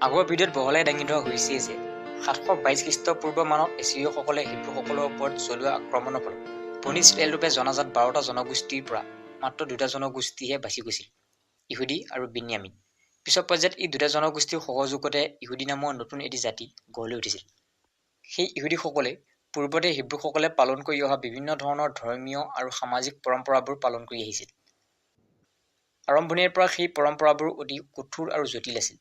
আগৰ ভিডিঅ'ত বহলাই দাঙি ধৰা হৈছে যে 722 খ্ৰীষ্টপূৰ্ব মানত এছিয়সকলে হিব্ৰুসকলৰ ওপৰত চলোৱা আক্ৰমণৰ ফলত বনি ইছৰাইল ৰূপে জনাজাত 12টা জনগোষ্ঠীৰ পৰা মাত্ৰ 2টা জনগোষ্ঠীহে বাচি গৈছিল, ইহুদী আৰু বিন্যামিন। পিছৰ পৰ্যায়ত এই 2টা জনগোষ্ঠীৰ সহযোগতে ইহুদী নামৰ নতুন এটি জাতি গঢ় লৈ উঠিছিল। সেই ইহুদীসকলে পূৰ্বতে হিব্ৰুসকলে পালন কৰি অহা বিভিন্ন ধৰণৰ ধৰ্মীয় আৰু সামাজিক পৰম্পৰাবোৰ পালন কৰি আহিছিল। আৰম্ভণিৰ পৰা সেই পৰম্পৰাবোৰ অতি কঠোৰ আৰু জটিল আছিল।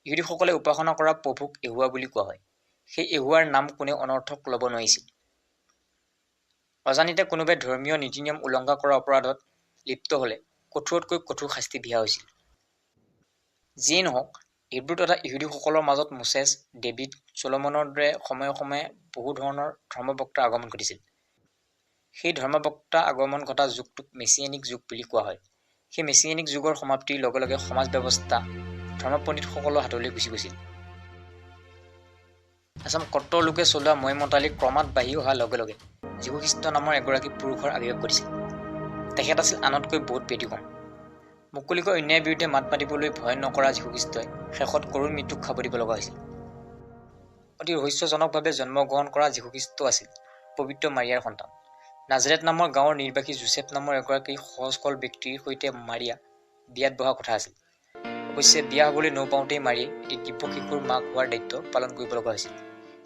ইহুদীসকলে উপাসনা কৰা প্ৰভুক এহুৱা বুলি কোৱা হয়। সেই এহুৱাৰ নাম কোনেও অনৰ্থক ল'ব নোৱাৰিছিল। অজানিতে কোনোবাই ধৰ্মীয় নীতি নিয়ম উলংঘা কৰা অপৰাধত লিপ্ত হ'লে কঠোৰতকৈ কঠোৰ শাস্তি বিহা হৈছিল। যিয়েই নহওক, হিব্ৰু তথা ইহুদীসকলৰ মাজত মোচেছ, ডেভিড, চলমনৰ দৰে সময়ে সময়ে বহু ধৰণৰ ধৰ্মবক্তাৰ আগমন ঘটিছিল। সেই ধৰ্মবক্তা আগমন ঘটা যুগটোক মেছিয়ানিক যুগ বুলি কোৱা হয়। সেই মেছিয়ানিক যুগৰ সমাপ্তিৰ লগে লগে সমাজ ব্যৱস্থা ধৰ্মপণ্ডিতসকলৰ হাতলৈ গুচি গৈছিল। এচাম কট্টৰ লোকে চলোৱা ময়মতালি ক্ৰমাৎ বাঢ়ি অহাৰ লগে লগে যীশুখ্ৰীষ্ট নামৰ এগৰাকী পুৰুষৰ আবিৰ্ভাৱ ঘটিছিল। তেখেত আছিল আনতকৈ বহুত ব্যতিক্ৰম। মুকলিকৈ অন্যায়ৰ বিৰুদ্ধে মাত মাতিবলৈ ভয় নকৰা যীশুখ্ৰীষ্টই শেষত কৰুণ মৃত্যুক খাব দিব লগা হৈছিল। অতি ৰহস্যজনকভাৱে জন্মগ্ৰহণ কৰা যীশুখ্ৰীষ্ট আছিল পবিত্ৰ মাৰিয়াৰ সন্তান। নাজৰেট নামৰ গাঁৱৰ নিৰ্বাসী জোচেফ নামৰ এগৰাকী সহজ সৰল ব্যক্তিৰ সৈতে মাৰিয়া বিয়াত বহা কথা আছিল। অৱশ্যে বিয়া হ'বলৈ নৌপাওঁতেই মাৰিয়াই এটি দিব্য শিশুৰ মাক হোৱাৰ দায়িত্ব পালন কৰিব লগা হৈছিল।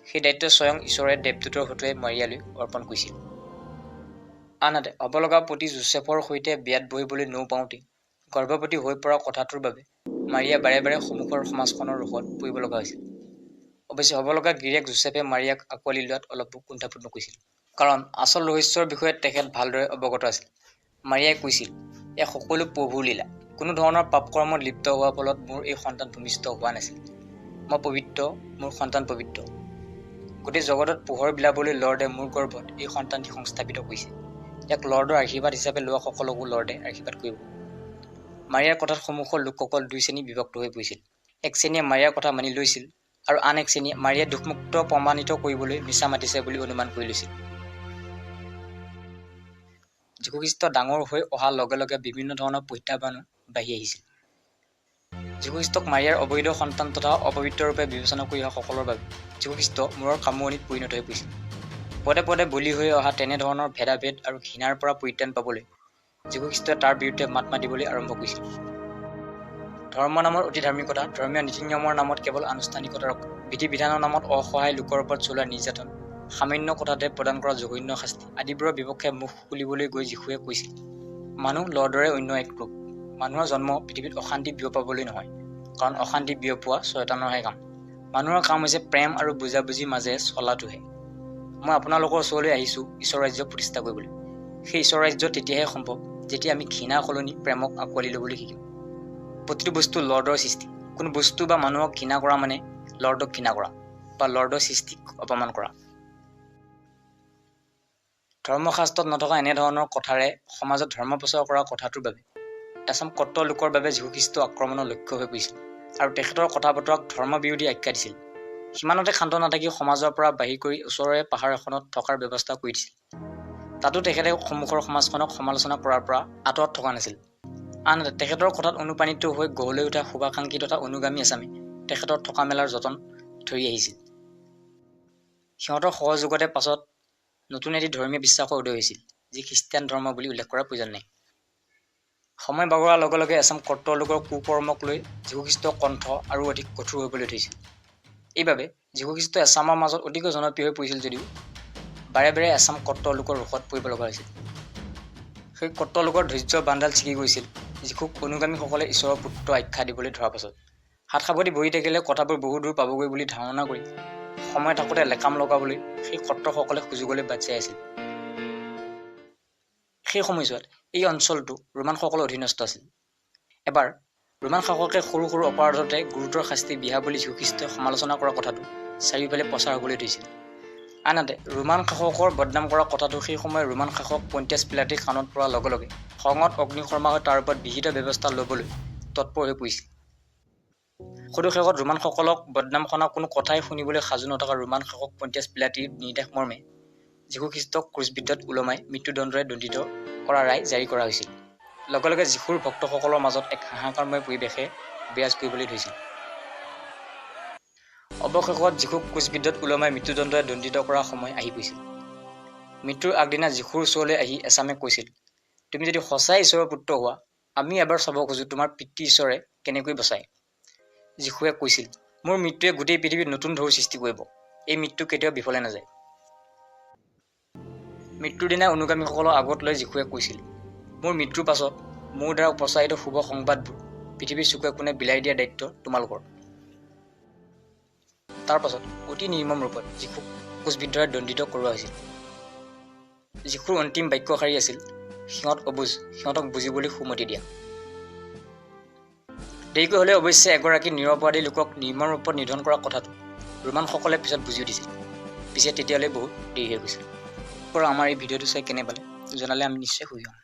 সেই দায়িত্ব স্বয়ং ঈশ্বৰে দেৱদূতৰ হতুৱাই মাৰিয়ালৈ অৰ্পণ কৰিছিল। আনহাতে হ'ব লগা পতি জোচেফৰ সৈতে বিয়াত বহিবলৈ নৌপাওঁতেই গৰ্ভৱতী হৈ পৰা কথাটোৰ বাবে মাৰিয়া বাৰে বাৰে সন্মুখৰ সমাজখনৰ ৰোষত পৰিব লগা হৈছিল। অৱশ্যে হ'ব লগা গিৰিয়েক জোচেফে মাৰিয়াক আঁকোৱালি লোৱাত অলপো কুণ্ঠাবোধ নকৰিছিল। কাৰণ আচল ৰহস্যৰ বিষয়ে তেখেত ভালদৰে অৱগত আছিল। মাৰিয়াই কৈছিল, এয়া সকলো প্ৰভুৰ লীলা। কোনো ধৰণৰ পাপকৰ্মত লিপ্ত হোৱাৰ ফলত মোৰ এই সন্তান ভূমিষ্ঠ হোৱা নাছিল। মই পবিত্ৰ, মোৰ সন্তান পবিত্ৰ। গোটেই জগতত পোহৰ বিলাবলৈ লৰ্ডে মোৰ গৰ্ভত এই সন্তানটি সংস্থাপিত কৰিছে। ইয়াক লৰ্ডৰ আশীৰ্বাদ হিচাপে লোৱা সকলকো লৰ্ডে আশীৰ্বাদ কৰিব। মাৰিয়াৰ কথাত সন্মুখৰ লোকসকল দুই শ্ৰেণী বিভক্ত হৈ পৰিছিল। এক শ্ৰেণীয়ে মাৰিয়াৰ কথা মানি লৈছিল আৰু আন এক শ্ৰেণীয়ে মাৰিয়াই দুখমুক্ত প্ৰমাণিত কৰিবলৈ মিছা মাতিছে বুলি অনুমান কৰি লৈছিল। যীশুখ্ৰীষ্ট ডাঙৰ হৈ অহাৰ লগে লগে বিভিন্ন ধৰণৰ প্ৰত্যাহ্বানো বাঢ়ি আহিছিল। যীশুখ্ৰীষ্টক মাৰিয়াৰ অবৈধ সন্তান তথা অপবিত্ৰ ৰূপে বিবেচনা কৰি অহা সকলৰ বাবে যীশুখ্ৰীষ্ট মূৰৰ কামোৰণিত পৰিণত হৈ পৰিছিল। পদে পদে বলি হৈ অহা তেনেধৰণৰ ভেদাভেদ আৰু ঘৃণাৰ পৰা পৰিত্ৰাণ পাবলৈ যীশুখ্ৰীষ্টই তাৰ বিৰুদ্ধে মাত মাতিবলৈ আৰম্ভ কৰিছিল। ধৰ্ম নামৰ অতি ধাৰ্মিকতা, ধৰ্মীয় নীতি নিয়মৰ নামত কেৱল আনুষ্ঠানিকতা ৰখা, বিধি বিধানৰ নামত অসহায় লোকৰ ওপৰত চলোৱা নিৰ্যাতন, সামান্য কথাতে প্ৰদান কৰা জঘন্য শাস্তি আদিবোৰৰ বিপক্ষে মুখ খুলিবলৈ গৈ যীশুৱে কৈছিল, মানুহ লৰ্ডৰে অন্য এক ৰূপ। মানুহৰ জন্ম পৃথিৱীত অশান্তি বিয়পাবলৈ নহয়, কাৰণ অশান্তি বিয়পোৱা শয়তানৰহে কাম। মানুহৰ কাম হৈছে প্ৰেম আৰু বুজাবুজিৰ মাজেৰে চলাটোহে। মই আপোনালোকৰ ওচৰলৈ আহিছোঁ ঈশ্বৰ ৰাজ্য প্ৰতিষ্ঠা কৰিবলৈ। সেই ঈশ্বৰ ৰাজ্য তেতিয়াহে সম্ভৱ যেতিয়া আমি ঘৃণাৰ সলনি প্ৰেমক আঁকোৱালি ল'বলৈ শিকিম। প্ৰতিটো বস্তু লৰ্ডৰ সৃষ্টি। কোনো বস্তু বা মানুহক ঘৃণা কৰা মানে লৰ্ডক ঘৃণা কৰা বা লৰ্ডৰ সৃষ্টিক অপমান কৰা। ধৰ্মশাস্ত্ৰত নথকা এনেধৰণৰ কথাৰে সমাজত ধৰ্ম প্ৰচাৰ কৰা কথাটোৰ বাবে এচাম কট্টৰ লোকৰ বাবে যীশুখ্ৰীষ্ট আক্ৰমণৰ লক্ষ্য হৈ পৰিছিল আৰু তেখেতৰ কথা বতৰাক ধৰ্মবিৰোধী আখ্যা দিছিল। সিমানতে ক্ষান্ত নাথাকি সমাজৰ পৰা বাহিৰ কৰি ওচৰৰে পাহাৰ এখনত থকাৰ ব্যৱস্থা কৰি দিছিল। তাতো তেখেতে সন্মুখৰ সমাজখনক সমালোচনা কৰাৰ পৰা আঁতৰত থকা নাছিল। আনহাতে তেখেতৰ কথাত অনুপ্ৰাণিত হৈ গঢ় লৈ উঠা শুভাকাংক্ষী তথা অনুগামী এচামে তেখেতৰ থকা মেলাৰ যতন ধৰি আহিছিল। সিহঁতৰ সহযোগতে পাছত নতুন এটি ধৰ্মীয় বিশ্বাসৰ উদয় হৈছিল, যি খ্ৰীষ্টিয়ান ধৰ্ম বুলি উল্লেখ কৰাৰ প্ৰয়োজন নাই। সময় বাগৰাৰ লগে লগে এচাম কট্টৰ লোকৰ কুকৰ্মক লৈ যীশুখ্ৰীষ্টৰ কণ্ঠ আৰু অধিক কঠোৰ হ'বলৈ ধৰিছিল। এইবাবে যীশুখ্ৰীষ্ট এচামৰ মাজত অতিকৈ জনপ্ৰিয় হৈ পৰিছিল যদিও বাৰে বাৰে এচাম কট্টৰ লোকৰ ৰোষত পৰিব লগা হৈছিল। সেই কট্টৰ লোকৰ ধৈৰ্য্যৰ বান্দাল ছিগি গৈছিল যীশুক অনুগামীসকলে ঈশ্বৰৰ পুত্ৰ আখ্যা দিবলৈ ধৰাৰ পাছত। হাত সাৱটি বহি থাকিলে কথাবোৰ বহু দূৰ পাবগৈ বুলি ধাৰণা কৰি সময় থাকোঁতে লেকাম লগাবলৈ সেই কট্টৰসকলে সুযোগলৈ বাট চাই আছিল। সেই সময়ছোৱাত এই অঞ্চলটো ৰোমানসকলৰ অধীনস্থ আছিল। এবাৰ ৰোমান শাসকে সৰু সৰু অপৰাধতে গুৰুতৰ শাস্তি বিহা বুলি যীশুখ্ৰীষ্টই সমালোচনা কৰা কথাটো চাৰিওফালে প্ৰচাৰ হ'বলৈ ধৰিছিল। আনহাতে ৰোমান শাসকৰ বদনাম কৰা কথাটো সেই সময়ত ৰোমান শাসক পণ্টিয়াছ পিলাতে কাণত পৰাৰ লগে লগে খঙত অগ্নিশৰ্মা হৈ তাৰ ওপৰত বিহিত ব্যৱস্থা ল'বলৈ তৎপৰ হৈ পৰিছিল। সদু শেষত ৰোমানসকলক বদনাম শুনা কোনো কথাই শুনিবলৈ সাজু নথকা ৰোমান শাসক পণ্টিয়াছ পিলাতেৰ নিৰ্দেশ মৰ্মে যীশুখ্ৰীষ্টক ক্ৰুচবিদ্ধত ওলমাই মৃত্যুদণ্ডৰে দণ্ডিত কৰা ৰায় জাৰি কৰা হৈছিল। লগে লগে যীশুৰ ভক্তসকলৰ মাজত এক হাহাকাৰময় পৰিৱেশে বিৰাজ কৰিবলৈ ধৰিছিল। অৱশেষত যীশুক ক্ৰুচবিদ্ধত ওলমাই মৃত্যুদণ্ডৰে দণ্ডিত কৰাৰ সময় আহি গৈছিল। মৃত্যুৰ আগদিনা যীশুৰ ওচৰলৈ আহি এছামে কৈছিল, তুমি যদি সঁচাই ঈশ্বৰৰ পুত্ৰ হোৱা, আমি এবাৰ চাব খোজো তোমাৰ পিতৃ ঈশ্বৰে কেনেকৈ বচায়। যীশুৱে কৈছিল, মোৰ মৃত্যুৱে গোটেই পৃথিৱীত নতুন ঢৌ সৃষ্টি কৰিব। এই মৃত্যু কেতিয়াও বিফলে নাযায়। মৃত্যুৰ দিনা অনুগামীসকলৰ আগত লৈ যীশুৱে কৈছিল, মোৰ মৃত্যুৰ পাছত মোৰ দ্বাৰা প্ৰচাৰিত শুভ সংবাদবোৰ পৃথিৱীৰ চুকে কোণে বিলাই দিয়া দায়িত্ব তোমালোকৰ। তাৰ পাছত অতি নিৰ্মম ৰূপত যীশুক ক্ৰুচবিদ্ধৰে দণ্ডিত কৰোৱা হৈছিল। যীশুৰ অন্তিম বাক্যশাৰী আছিল, সিহঁত অবুজ, সিহঁতক বুজিবলৈ সুমতি দিয়া। দেৰিকৈ হ'লে অৱশ্যে এগৰাকী নিৰপৰাধী লোকক নিৰ্মম ৰূপত নিধন কৰা কথাটো ৰোমানসকলে পিছত বুজি উঠিছিল। পিছে তেতিয়ালৈ বহুত দেৰি হৈ গৈছিল। আমাৰ এই ভিডিঅ'টো চাই কেনে পালে জনালে আমি নিশ্চয় সুখী হ'ম।